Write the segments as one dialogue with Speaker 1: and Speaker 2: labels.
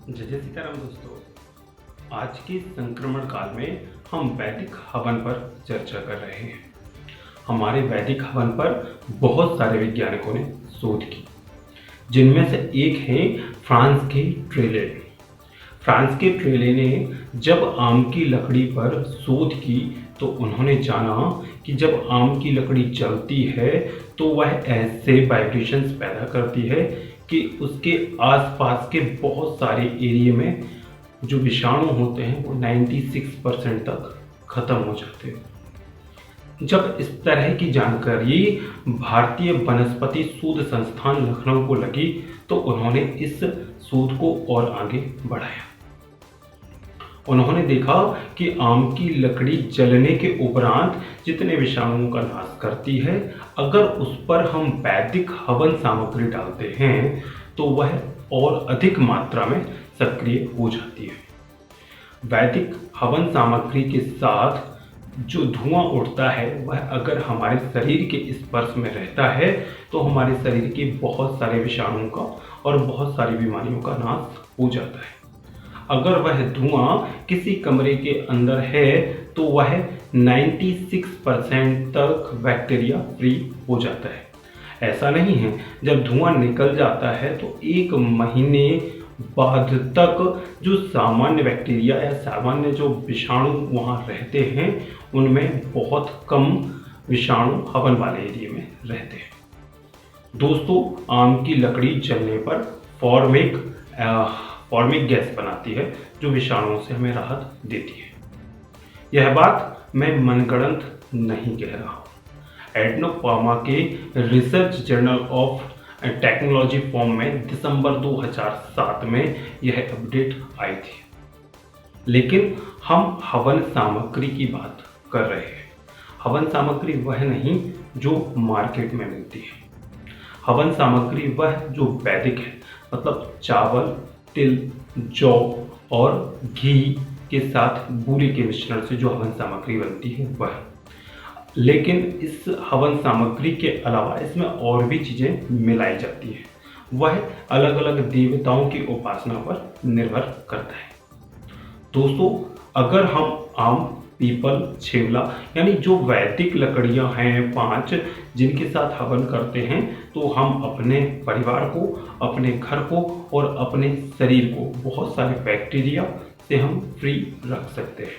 Speaker 1: जय जय सीताराम दोस्तों। आज के संक्रमण काल में हम वैदिक हवन पर चर्चा कर रहे हैं। हमारे वैदिक हवन पर बहुत सारे वैज्ञानिकों ने शोध की, जिनमें से एक हैं फ्रांस के ट्रेले। फ्रांस के ट्रेले ने जब आम की लकड़ी पर शोध की तो उन्होंने जाना कि जब आम की लकड़ी जलती है तो वह ऐसे वाइब्रेशंस पैदा करती है कि उसके आसपास के बहुत सारे एरिया में जो विषाणु होते हैं वो 96% तक खत्म हो जाते हैं। जब इस तरह की जानकारी भारतीय वनस्पति शोध संस्थान लखनऊ को लगी तो उन्होंने इस शोध को और आगे बढ़ाया। उन्होंने देखा कि आम की लकड़ी जलने के उपरांत जितने विषाणुओं का नाश करती है, अगर उस पर हम वैदिक हवन सामग्री डालते हैं तो वह और अधिक मात्रा में सक्रिय हो जाती है। वैदिक हवन सामग्री के साथ जो धुआं उठता है वह अगर हमारे शरीर के स्पर्श में रहता है तो हमारे शरीर के बहुत सारे विषाणुओं का और बहुत सारी बीमारियों का नाश हो जाता है। अगर वह धुआं किसी कमरे के अंदर है तो वह 96% तक बैक्टीरिया फ्री हो जाता है। ऐसा नहीं है, जब धुआं निकल जाता है तो 1 महीने बाद तक जो सामान्य बैक्टीरिया या सामान्य जो विषाणु वहाँ रहते हैं उनमें बहुत कम विषाणु हवन वाले एरिया में रहते हैं। दोस्तों, आम की लकड़ी जलने पर फॉर्मिक गैस बनाती है जो विषाणुओं से हमें राहत देती है। यह बात मैं मनगढ़ंत नहीं कह रहा हूँ। एडनोफार्मा के research journal of technology form में दिसंबर 2007 में यह अपडेट आई थी। लेकिन हम हवन सामग्री की बात कर रहे हैं। हवन सामग्री वह नहीं जो मार्केट में मिलती है। हवन सामग्री वह जो वैदिक है, मतलब चावल, तिल, जौ और घी के साथ बूरे के मिश्रण से जो हवन सामग्री बनती है वह। लेकिन इस हवन सामग्री के अलावा इसमें और भी चीज़ें मिलाई जाती है। वह अलग अलग देवताओं की उपासना पर निर्भर करता है। दोस्तों, अगर हम आम, पीपल, छेवला यानी जो वैदिक लकड़ियां हैं 5 जिनके साथ हवन करते हैं तो हम अपने परिवार को, अपने घर को और अपने शरीर को बहुत सारे बैक्टीरिया से हम फ्री रख सकते हैं।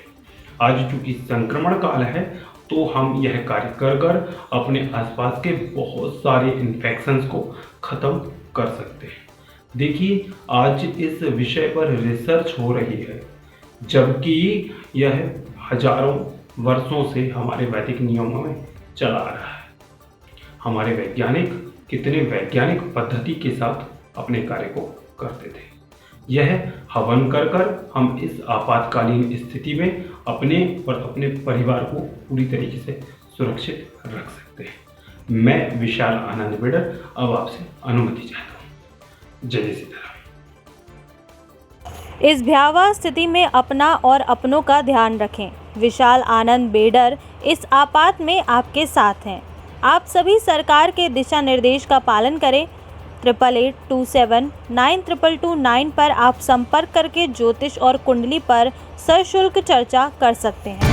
Speaker 1: आज चूंकि संक्रमण काल है तो हम यह कार्य कर अपने आसपास के बहुत सारे इन्फेक्शंस को ख़त्म कर सकते हैं। देखिए, आज इस विषय पर रिसर्च हो रही है, जबकि यह हजारों वर्षों से हमारे वैदिक नियमों में चला आ रहा है। हमारे वैज्ञानिक कितने वैज्ञानिक पद्धति के साथ अपने कार्य को करते थे। यह हवन कर हम इस आपातकालीन स्थिति में अपने और अपने परिवार को पूरी तरीके से सुरक्षित रख सकते हैं। मैं विशाल आनंद बेडर अब आपसे अनुमति चाहता हूँ। जय सीताराम।
Speaker 2: इस भयावह स्थिति में अपना और अपनों का ध्यान रखें। विशाल आनंद बेडर इस आपात में आपके साथ हैं। आप सभी सरकार के दिशा निर्देश का पालन करें। 8827922229 पर आप संपर्क करके ज्योतिष और कुंडली पर सशुल्क चर्चा कर सकते हैं।